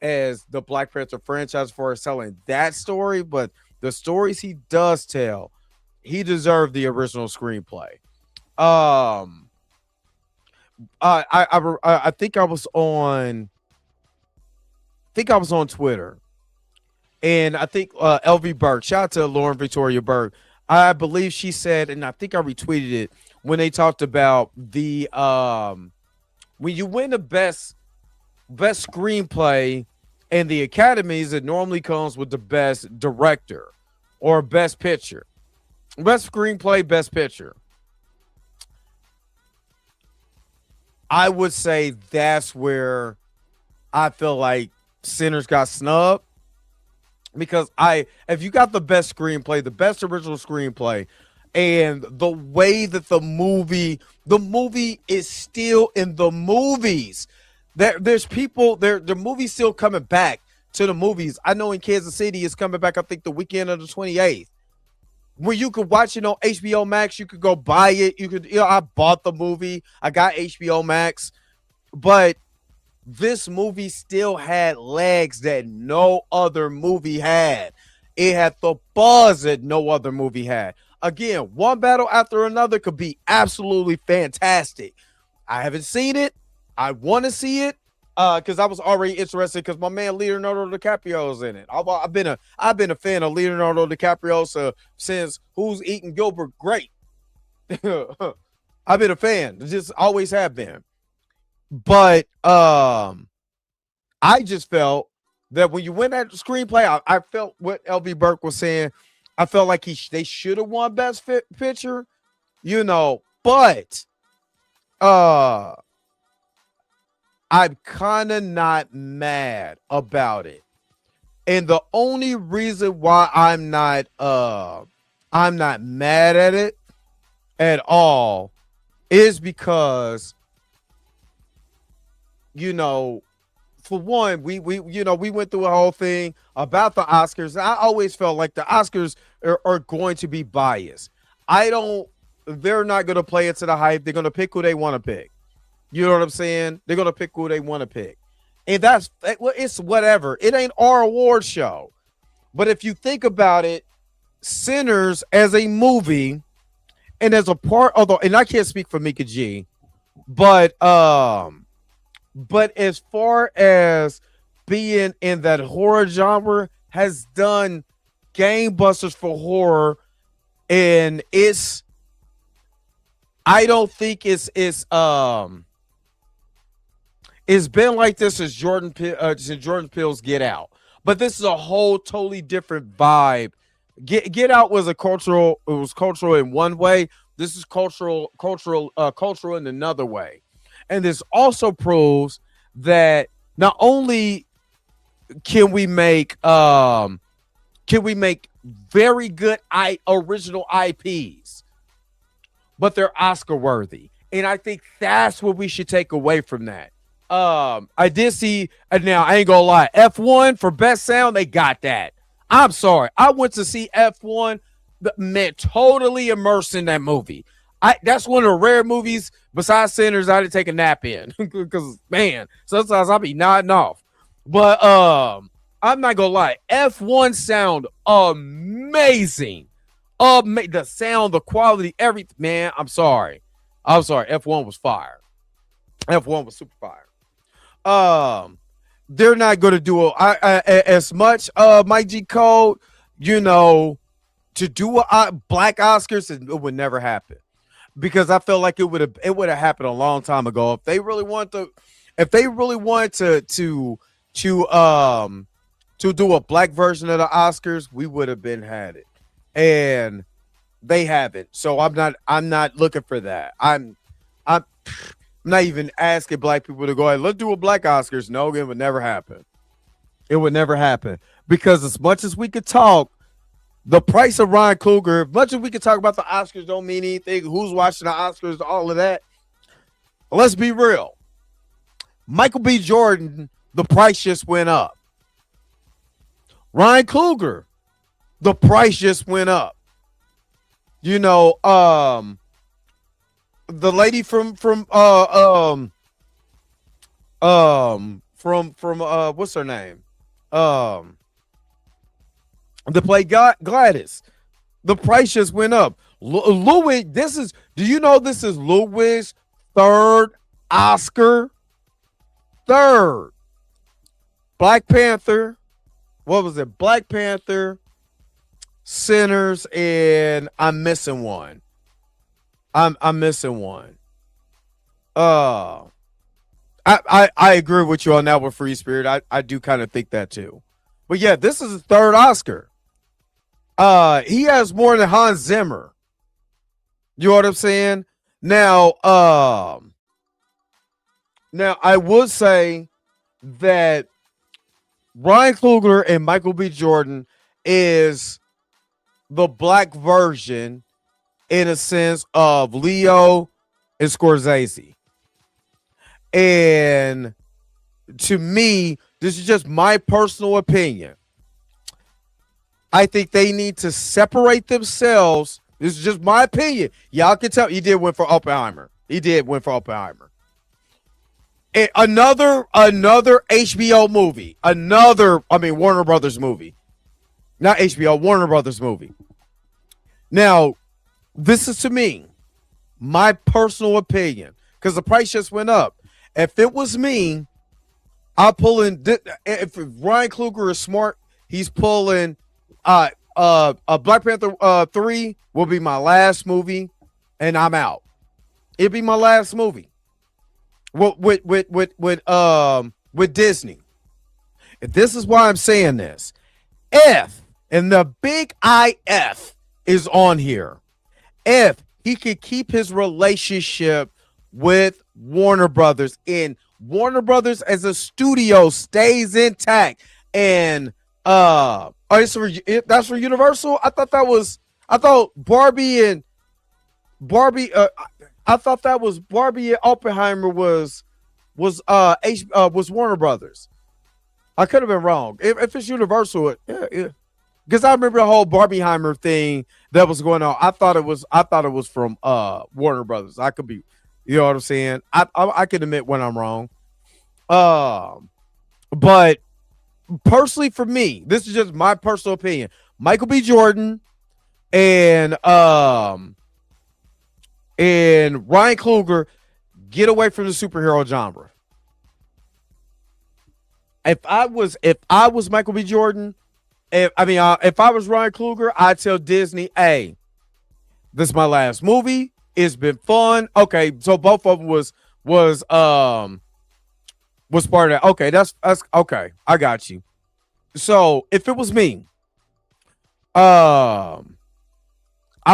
[SPEAKER 5] the Black Panther franchise for telling that story, but the stories he does tell, he deserved the original screenplay. I think I was on Twitter, and I think LV Burke, shout out to Lauren Victoria Burke. I believe she said, and I think I retweeted it when they talked about the when you win the best screenplay in the academies, it normally comes with the best director or best picture, best screenplay, best picture. I would say that's where I feel like Sinners got snubbed, because if you got the best screenplay, the best original screenplay, and the way that the movie is still in the movies, there's people there, the movie's still coming back to the movies. I know in Kansas City it's coming back, I think the weekend of the 28th. When you could watch it on HBO Max, you could go buy it. You could, I bought the movie. I got HBO Max, but this movie still had legs that no other movie had. It had the buzz that no other movie had. Again, one battle after another could be absolutely fantastic. I haven't seen it. I want to see it because I was already interested because my man Leonardo DiCaprio is in it. I've been a fan of Leonardo DiCaprio since Who's Eating Gilbert Grape. I've been a fan. Just always have been. But I just felt that when you win that screenplay, I felt what LV Burke was saying. I felt like they should have won Best Picture, but I'm kind of not mad about it. And the only reason why I'm not mad at it at all is because, for one, we went through a whole thing about the Oscars. I always felt like the Oscars are going to be biased. They're not going to play it to the hype. They're going to pick who they want to pick. You know what I'm saying? They're going to pick who they want to pick. And it's whatever. It ain't our award show. But if you think about it, Sinners as a movie and as a part of and I can't speak for Mika G, but as far as being in that horror genre, has done gangbusters for horror, and I don't think it's been like this since Jordan Peele's Get Out, but this is a whole totally different vibe. Get Out was cultural in one way. This is cultural in another way. And this also proves that not only can we make very good original IPs, but they're Oscar worthy. And I think that's what we should take away from that. I did see, now I ain't gonna lie, F1 for best sound, they got that. I'm sorry. I went to see F1, man, totally immersed in that movie. That's one of the rare movies besides Sinners I didn't take a nap in because, man, sometimes I'll be nodding off. But I'm not gonna lie, F1 sound amazing. The sound, the quality, everything. Man, I'm sorry. F1 was fire. F1 was super fire. They're not going to do as much Mike G Code, to do a Black Oscars. It would never happen, because I felt like it would have happened a long time ago if they really wanted to do a Black version of the Oscars. We would have had it, and they haven't. So I'm not looking for that. I'm not even asking Black people to go ahead, let's do a Black Oscars. No, it would never happen. It would never happen, because as much as we could talk the price of Ryan Coogler, as much as we could talk about the Oscars don't mean anything, who's watching the Oscars, all of that, let's be real. Michael B. Jordan, the price just went up. Ryan Coogler, the price just went up. You know, the lady from what's her name? The play Gladys. The price just went up. Louis, do you know this is Louis' third Oscar? Third. Black Panther. What was it? Black Panther, Sinners, and I'm missing one. I'm missing one. I agree with you on that one, Free Spirit. I do kind of think that too. But yeah, this is his third Oscar. He has more than Hans Zimmer. You know what I'm saying? Now I would say that Ryan Coogler and Michael B. Jordan is the black version, in a sense, of Leo and Scorsese. And to me, this is just my personal opinion. I think they need to separate themselves. This is just my opinion. Y'all can tell he did win for Oppenheimer. And another HBO movie. Warner Brothers movie. Not HBO, Warner Brothers movie. Now, this is to me, my personal opinion, because the price just went up. If it was me, I'll pull in. If Ryan Coogler is smart, he's pulling. Black Panther 3 will be my last movie, and I'm out. It'll be my last movie. With Disney. And this is why I'm saying this. If, and the big IF is on here, if he could keep his relationship with Warner Brothers, and Warner Brothers as a studio stays intact, and that's for Universal. I thought Barbie and Oppenheimer was Warner Brothers. I could have been wrong. If it's Universal, yeah. Because I remember the whole Barbieheimer thing that was going on. I thought it was from Warner Brothers. I could be, you know what I'm saying? I can admit when I'm wrong. But personally, for me, this is just my personal opinion. Michael B. Jordan and Ryan Coogler get away from the superhero genre. If I was Michael B. Jordan, if I was Ryan Coogler, I'd tell Disney, hey, this is my last movie. It's been fun. Okay, so both of them was part of that. Okay, that's okay. I got you. So if it was me, I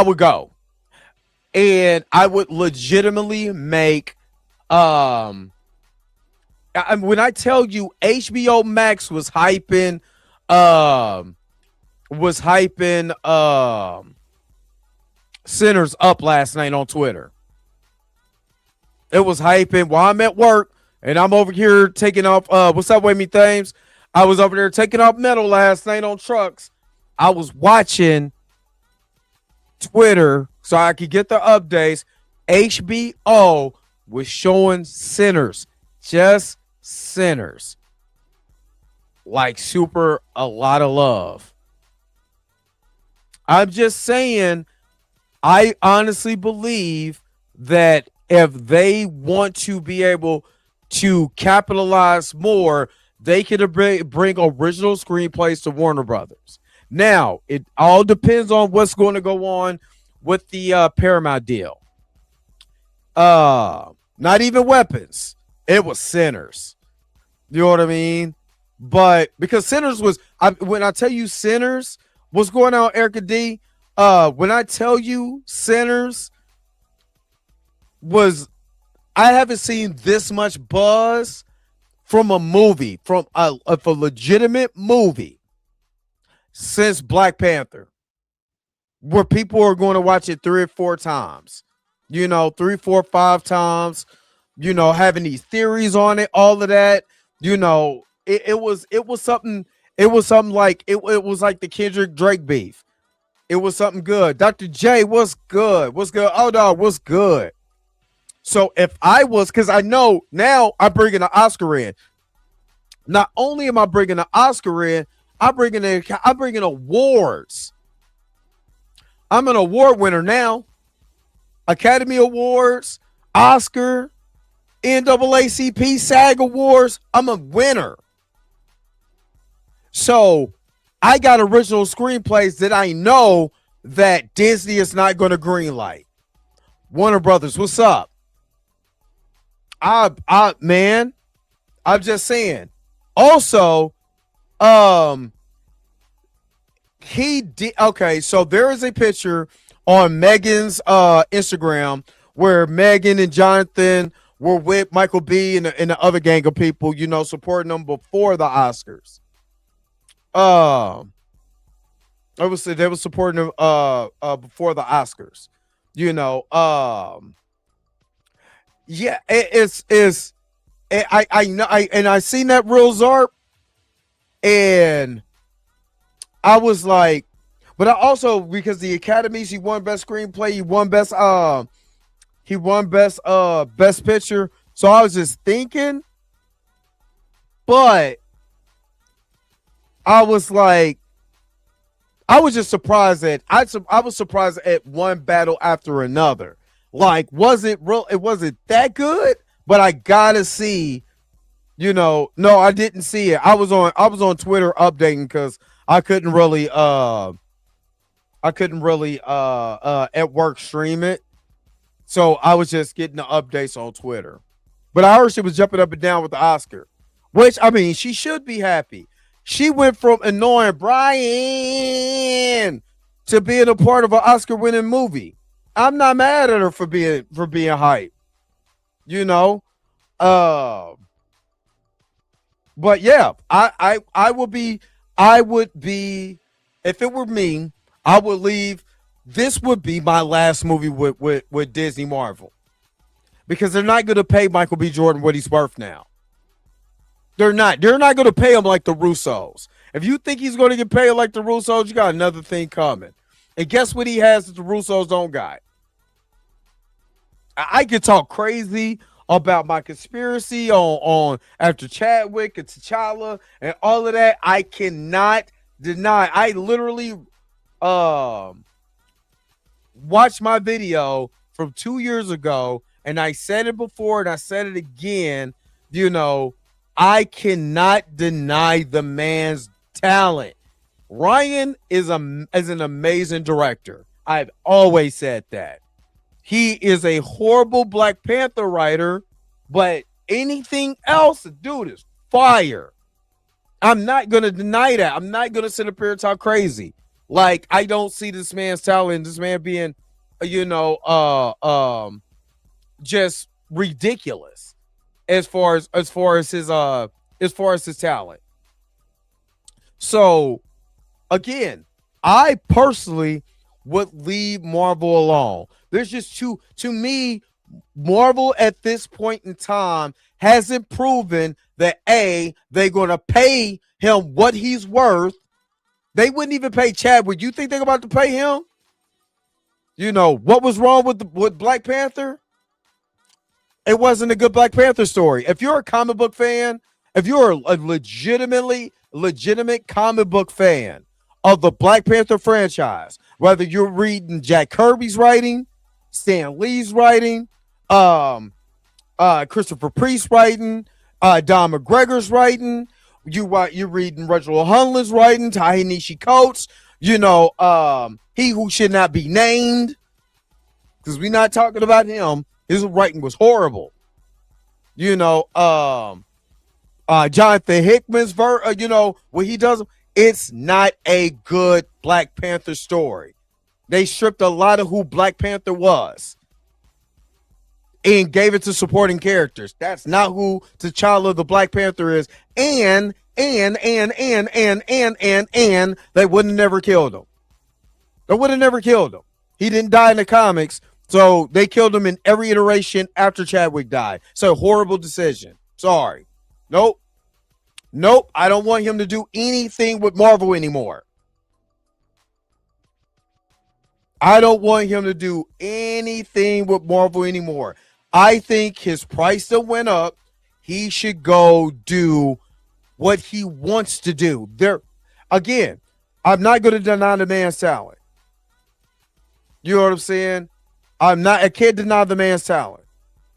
[SPEAKER 5] would go. And I would legitimately make when I tell you HBO Max was hyping Sinners up last night on Twitter. It was hyping while I'm at work and I'm over here taking off what's up with me Thames? I was over there taking off metal last night on trucks. I was watching Twitter so I could get the updates. HBO was showing Sinners, just Sinners, like super a lot of love. I'm just saying, I honestly believe that if they want to be able to capitalize more, they could bring original screenplays to Warner Brothers. Now, it all depends on what's going to go on with the Paramount deal. Not even Weapons. It was Sinners. You know what I mean? But because Sinners was, when I tell you Sinners, what's going on, Erica D? When I tell you Sinners was, I haven't seen this much buzz from a movie, from a legitimate movie since Black Panther, where people are going to watch it 3 or 4 times, 3, 4, 5 times. having these theories on it, all of that. It was something. It was something like it was like the Kendrick Drake beef. It was something good. Dr. J, what's good? What's good? Oh, dog, what's good? So if I was, because I know now I'm bringing an Oscar in. Not only am I bringing an Oscar in, I'm bringing awards. I'm an award winner now. Academy Awards, Oscar, NAACP, SAG Awards. I'm a winner. So I got original screenplays that I know that Disney is not going to greenlight. Warner Brothers, what's up? Man, I'm just saying. Also, he did. Okay, so there is a picture on Megan's Instagram where Megan and Jonathan were with Michael B and the other gang of people, supporting them before the Oscars. They were supporting them before the Oscars. Yeah, I know, I seen that real Zarp, and I was like, but I also, because the Academies, he won best screenplay, he won best best picture. So I was just thinking, but I was like, I was just surprised that I was surprised at one battle after another. Like, was it real? It wasn't that good, but I gotta see. No, I didn't see it. I was on Twitter updating because I couldn't really at work stream it. So I was just getting the updates on Twitter. But I heard she was jumping up and down with the Oscar, which, I mean, she should be happy. She went from annoying Brian to being a part of an Oscar-winning movie. I'm not mad at her for being hype. But yeah, I would be, if it were me, I would leave. This would be my last movie with Disney Marvel, because they're not going to pay Michael B. Jordan what he's worth now. They're not going to pay him like the Russos. If you think he's going to get paid like the Russos, you got another thing coming. And guess what he has that the Russos don't got? I could talk crazy about my conspiracy on after Chadwick and T'Challa and all of that. I cannot deny. I literally watched my video from 2 years ago, and I said it before and I said it again. I cannot deny the man's talent. Ryan is an amazing director. I've always said that. He is a horrible Black Panther writer, but anything else, the dude is fire. I'm not going to deny that. I'm not going to sit up here and talk crazy. Like, I don't see this man's talent, this man being, just ridiculous as far as his talent. So, again, I personally would leave Marvel alone. There's just to me, Marvel at this point in time hasn't proven that they're going to pay him what he's worth. They wouldn't even pay Chadwick. You think they're about to pay him? What was wrong with Black Panther? It wasn't a good Black Panther story. If you're a comic book fan, if you're a legitimate comic book fan of the Black Panther franchise, whether you're reading Jack Kirby's writing, Stan Lee's writing, Christopher Priest's writing, Don McGregor's writing, you're reading Reginald Hunland's writing, Ta-Nehisi Coates, He Who Should Not Be Named, because we're not talking about him. His writing was horrible. Jonathan Hickman's what he does, it's not a good Black Panther story. They stripped a lot of who Black Panther was and gave it to supporting characters. That's not who T'Challa the Black Panther is. And they would have never killed him. They would have never killed him. He didn't die in the comics. So they killed him in every iteration after Chadwick died. So horrible decision. Sorry. Nope. I don't want him to do anything with Marvel anymore. I don't want him to do anything with Marvel anymore. I think his price that went up, he should go do what he wants to do. Again, I'm not going to deny the man's talent. You know what I'm saying? I can't deny the man's talent.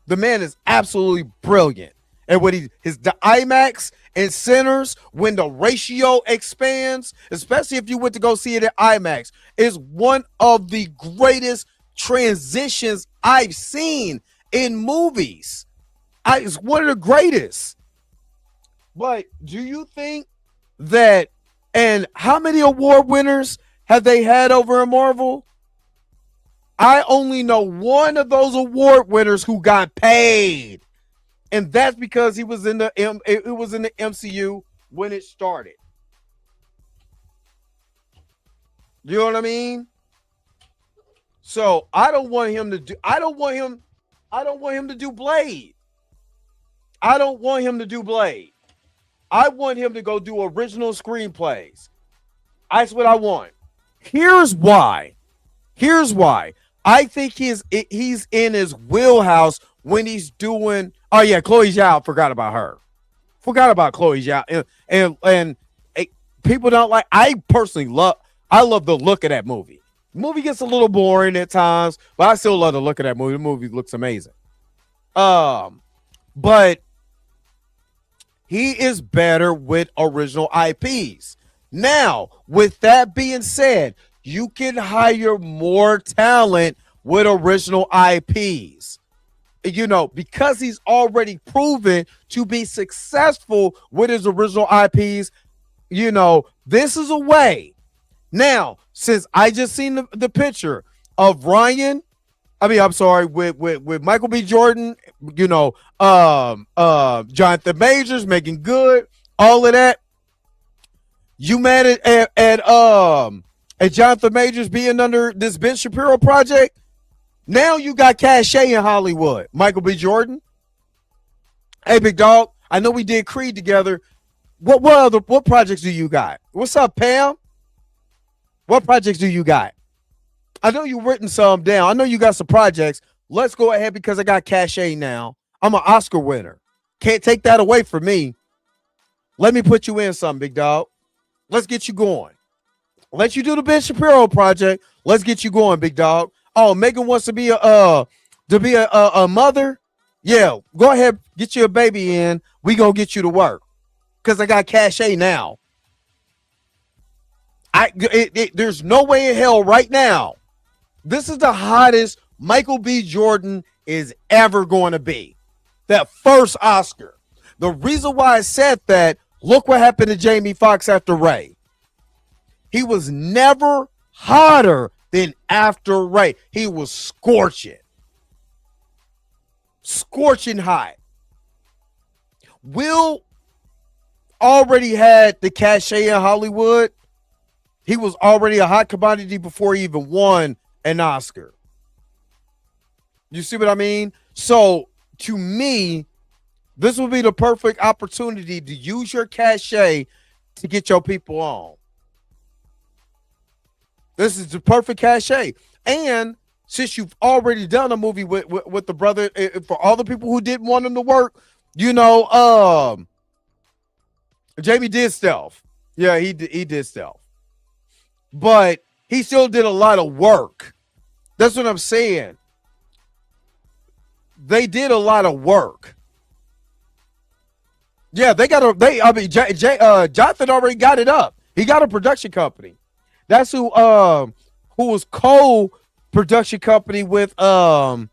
[SPEAKER 5] The man is absolutely brilliant. And when the IMAX and centers, when the ratio expands, especially if you went to go see it at IMAX, is one of the greatest transitions I've seen in movies. It's one of the greatest. But do you think that, and how many award winners have they had over in Marvel? I only know one of those award winners who got paid. And that's because it was in the MCU when it started. You know what I mean? So I don't want him to do Blade. I don't want him to do Blade. I want him to go do original screenplays. That's what I want. Here's why. I think he's in his wheelhouse when he's doing. Oh yeah, Chloe Zhao. Forgot about her. Forgot about Chloe Zhao. And people don't like. I personally love the look of that movie. The movie gets a little boring at times, but I still love the look of that movie. The movie looks amazing. But he is better with original IPs. Now, with that being said, you can hire more talent with original IPs. You know, because he's already proven to be successful with his original IPs, you know, this is a way. Now, since I just seen the picture of with Michael B. Jordan, you know, Jonathan Majors making good, all of that. You mad at Jonathan Majors being under this Ben Shapiro project? Now you got cachet in Hollywood. Michael B. Jordan. Hey, big dog. I know we did Creed together. What projects do you got? What's up, Pam? What projects do you got? I know you've written some down. I know you got some projects. Let's go ahead because I got cachet now. I'm an Oscar winner. Can't take that away from me. Let me put you in something, big dog. Let's get you going. Let you do the Ben Shapiro project. Let's get you going, big dog. Oh, Megan wants to be a mother. Yeah, go ahead, get you a baby in. We gonna get you to work because I got cachet now. There's no way in hell right now. This is the hottest Michael B. Jordan is ever going to be. That first Oscar. The reason why I said that, look what happened to Jamie Foxx after Ray. He was never hotter than after Ray. He was scorching. Scorching hot. Will already had the cachet in Hollywood. He was already a hot commodity before he even won an Oscar. You see what I mean? So, to me, this would be the perfect opportunity to use your cachet to get your people on. This is the perfect cachet. And since you've already done a movie with the brother, for all the people who didn't want him to work, you know, Jamie did stealth. Yeah, he did stealth. But he still did a lot of work. That's what I'm saying. They did a lot of work. Yeah, Jonathan already got it up. He got a production company. That's who was co-production company with on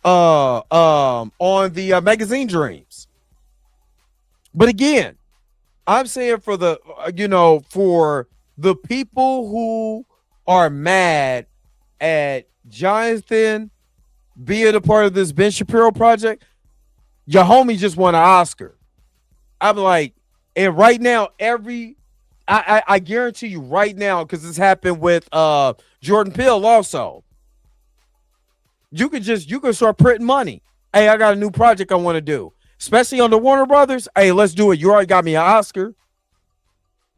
[SPEAKER 5] the Magazine Dreams. But again, I'm saying for the people who are mad at Jonathan being a part of this Ben Shapiro project, your homie just won an Oscar. I'm like, and right now, I guarantee you right now, because this happened with Jordan Peele also. you can start printing money. Hey, I got a new project I want to do, especially on the Warner Brothers. Hey, let's do it. You already got me an Oscar.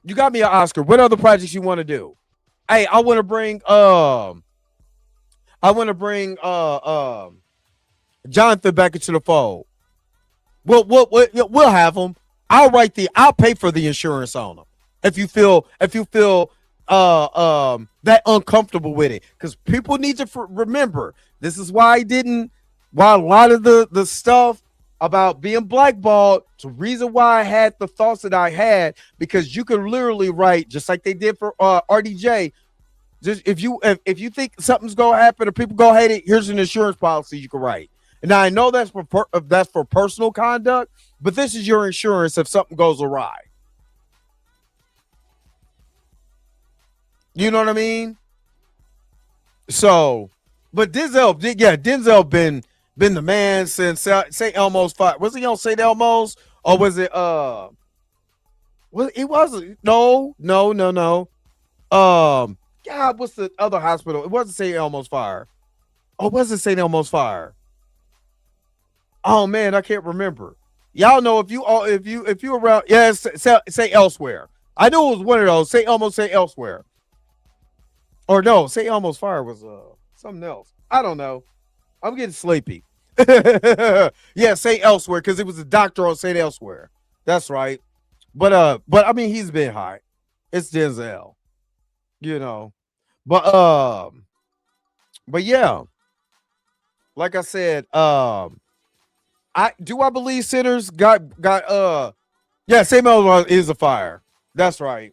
[SPEAKER 5] You got me an Oscar. What other projects you want to do? Hey, I want to bring Jonathan back into the fold. We'll have him. I'll pay for the insurance on him if you feel that uncomfortable with it, because people need to remember this is why a lot of the stuff about being blackballed, it's the reason why I had the thoughts that I had, because you can literally write just like they did for RDJ. Just if you think something's gonna happen or people go hate it, here's an insurance policy you can write. And now I know that's for personal conduct, but this is your insurance if something goes awry. You know what I mean? So, but Denzel been the man since St. Elmo's fire. Was he on St. Elmo's, or was it it wasn't. No. God, what's the other hospital? It wasn't St. Elmo's fire. Oh, was it St. Elmo's fire? Oh man, I can't remember. Y'all know if you around, say elsewhere. I knew it was one of those. St. Elmo's, say elsewhere. Or no, St. Elmo's fire was something else. I don't know. I'm getting sleepy. Yeah, say elsewhere, because it was a doctor on St. Elsewhere. That's right. But I mean, he's been high. It's Denzel, you know. But yeah, like I said, I believe Sinners got St. Elmo's is a fire. That's right.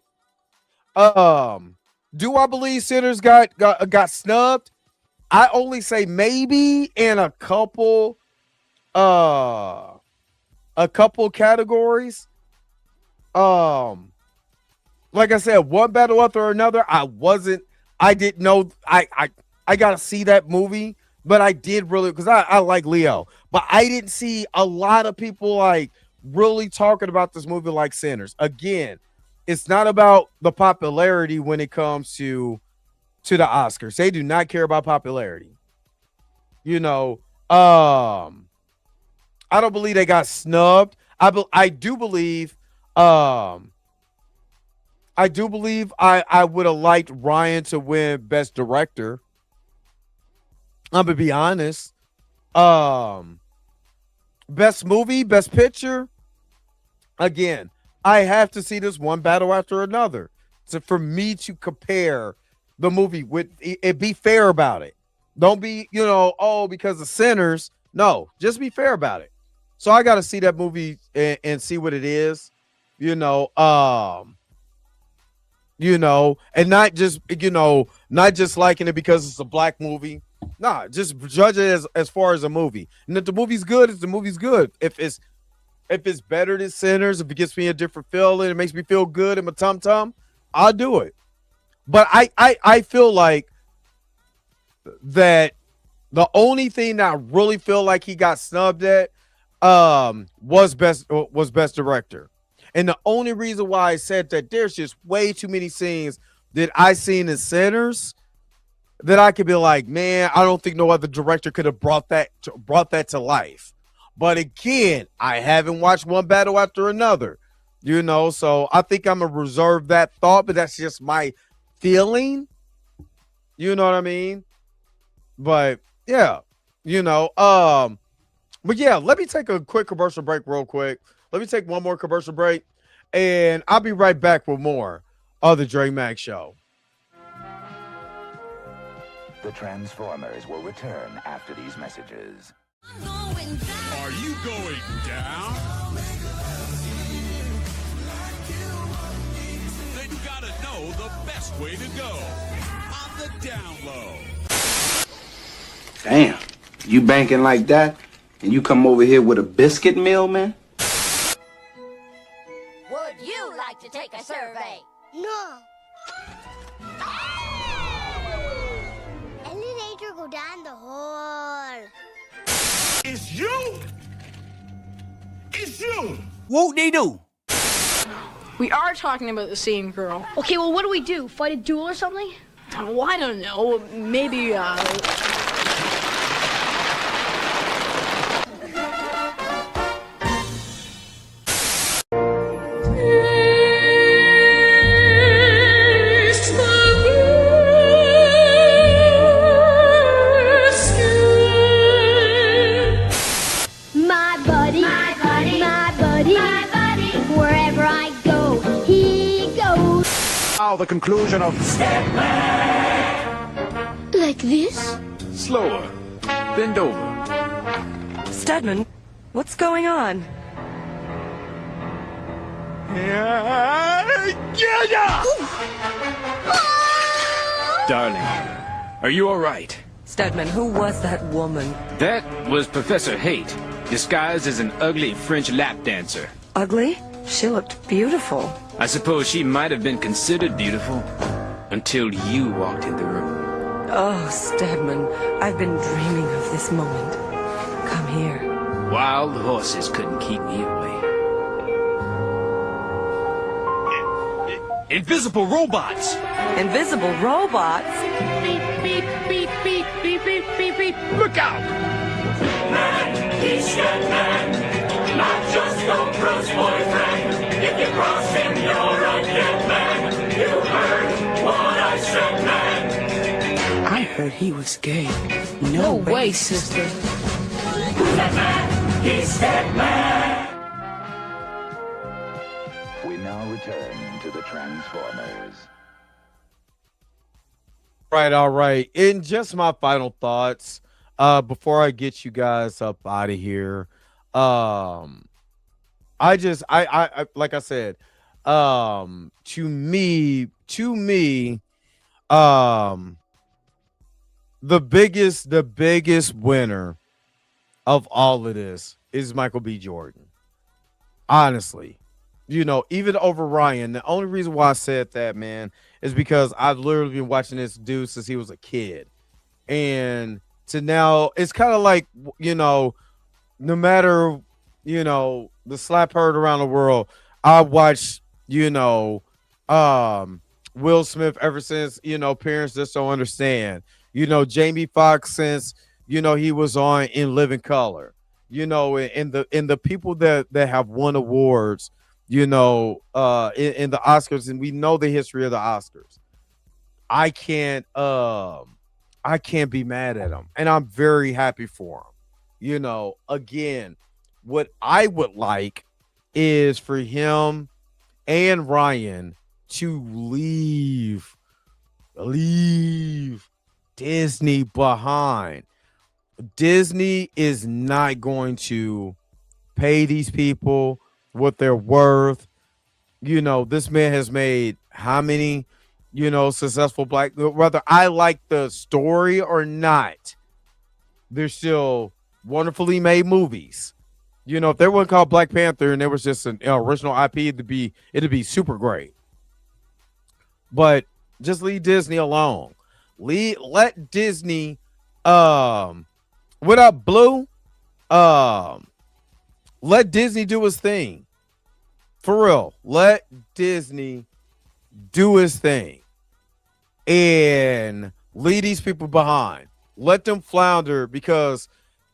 [SPEAKER 5] Do I believe Sinners got snubbed? I only say maybe in a couple categories. Like I said, one battle after another. I didn't know. I gotta see that movie, but I did really, because I like Leo, but I didn't see a lot of people like really talking about this movie like Sinners. Again, it's not about the popularity when it comes to the Oscars. They do not care about popularity. You know, I don't believe they got snubbed. I do believe I would have liked Ryan to win Best Director. I'm gonna be honest. Best Movie, Best Picture. Again, I have to see this one battle after another for me to compare the movie with it. Be fair about it. Don't be, because of Sinners. No, just be fair about it. So I got to see that movie and see what it is, and not just liking it because it's a black movie. Nah, just judge it as far as a movie. And if the movie's good, the movie's good. If it's better than Sinners, if it gives me a different feeling, it makes me feel good in my tum-tum, I'll do it. But I feel like that the only thing that I really feel like he got snubbed at was best director. And the only reason why I said that, there's just way too many scenes that I seen in Sinners that I could be like, man, I don't think no other director could have brought that to life. But again, I haven't watched one battle after another, so I think I'm gonna reserve that thought, but that's just my feeling. You know what I mean? But yeah, but yeah, let me take a quick commercial break real quick. Let me take one more commercial break, and I'll be right back with more of the Dre Mack Show.
[SPEAKER 19] The Transformers will return after these messages.
[SPEAKER 8] Are you going down? Then you gotta know the best way to go. On the down low.
[SPEAKER 20] Damn, you banking like that, and you come over here with a biscuit meal, man?
[SPEAKER 21] Would you like to take a survey?
[SPEAKER 22] No. Elevator go down the hall.
[SPEAKER 8] It's you! It's you!
[SPEAKER 9] Whoop-de-doo.
[SPEAKER 23] We are talking about the same girl.
[SPEAKER 10] Okay, well, what do we do? Fight a duel or something?
[SPEAKER 23] Well, I don't know. Maybe,
[SPEAKER 15] now the conclusion of
[SPEAKER 9] Like this?
[SPEAKER 17] Slower. Bend over.
[SPEAKER 16] Stedman, what's going on?
[SPEAKER 17] Darling, are you all right?
[SPEAKER 16] Stedman, who was that woman?
[SPEAKER 17] That was Professor Haight, disguised as an ugly French lap dancer.
[SPEAKER 16] Ugly? She looked beautiful.
[SPEAKER 17] I suppose she might have been considered beautiful until you walked in the room.
[SPEAKER 16] Oh, Stedman, I've been dreaming of this moment. Come here.
[SPEAKER 17] Wild horses couldn't keep me away. Invisible robots!
[SPEAKER 16] Invisible robots?
[SPEAKER 8] Beep, beep, beep, beep, beep, beep, beep, beep.
[SPEAKER 17] Look out!
[SPEAKER 8] Man, he's dead man. Not just no Bruce boyfriend. If you cross him, you're a dead man. You heard what I said, man.
[SPEAKER 9] I heard he was gay. No way, sister.
[SPEAKER 8] Dead man, he's dead man.
[SPEAKER 19] We now return to the Transformers.
[SPEAKER 5] All right. In just my final thoughts, before I get you guys up out of here, I like I said, to me, the biggest winner of all of this is Michael B. Jordan. Honestly, you know, even over Ryan. The only reason why I said that, man, is because I've literally been watching this dude since he was a kid. And to now, it's kind of like, you know, no matter, you know, the slap heard around the world, I watched, you know, Will Smith ever since, you know, Parents Just Don't Understand. You know, Jamie Foxx since, you know, he was on In Living Color. You know, and the people that have won awards, you know, in the Oscars, and we know the history of the Oscars. I can't be mad at him, and I'm very happy for him. You know, again, what I would like is for him and Ryan to leave Disney behind. Disney is not going to pay these people what they're worth. You know, this man has made how many, you know, successful black, whether I like the story or not, they're still wonderfully made movies. You know, if they weren't called Black Panther and there was just an original IP, it'd be super great. But just leave Disney alone. Let Disney without Blue, let Disney do his thing. For real. Let Disney do his thing. And leave these people behind. Let them flounder, because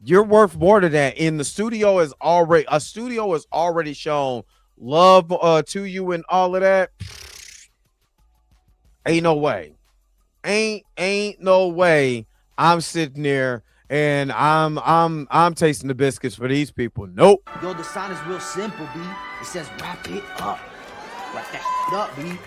[SPEAKER 5] you're worth more than that. And the studio has already shown love to you and all of that. Ain't no way. Ain't no way I'm sitting there and I'm tasting the biscuits for these people. Nope.
[SPEAKER 1] Yo, the sign is real simple, B. It says wrap it up. Wrap that up, B.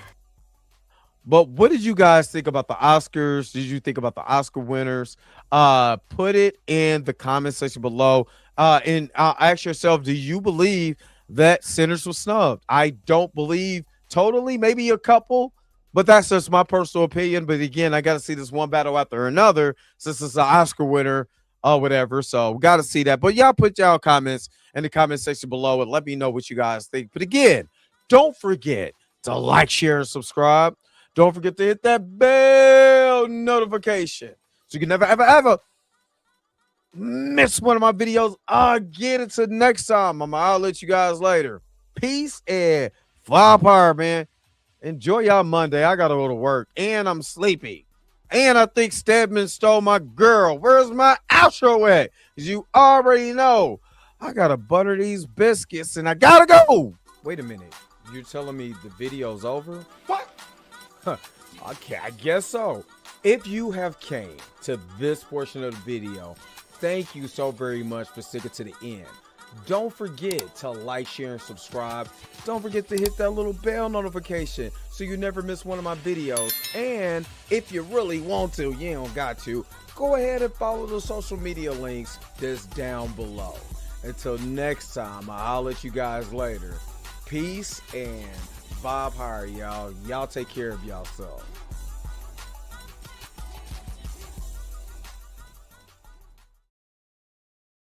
[SPEAKER 5] But what did you guys think about the Oscars? Did you think about the Oscar winners? Put it in the comment section below. And ask yourself, do you believe that Sinners was snubbed? I don't believe totally, maybe a couple, but that's just my personal opinion. But again, I got to see this one battle after another since it's an Oscar winner or whatever. So got to see that. But y'all put y'all comments in the comment section below and let me know what you guys think. But again, don't forget to like, share, and subscribe. Don't forget to hit that bell notification so you can never, ever miss one of my videos. Again, until next time, I'll let you guys later. Peace and fly power, man. Enjoy y'all Monday. I got to go to work, and I'm sleepy. And I think Stedman stole my girl. Where's my outro at? As you already know, I got to butter these biscuits, and I got to go. Wait a minute. You're telling me the video's over? What? Huh. Okay, I guess so. If you have came to this portion of the video, thank you so very much for sticking to the end. Don't forget to like, share, and subscribe. Don't forget to hit that little bell notification so you never miss one of my videos. And if you really want to, you don't got to, go ahead and follow the social media links that's down below. Until next time, I'll let you guys later. Peace and Bob Hire, y'all. Y'all take care of yourself.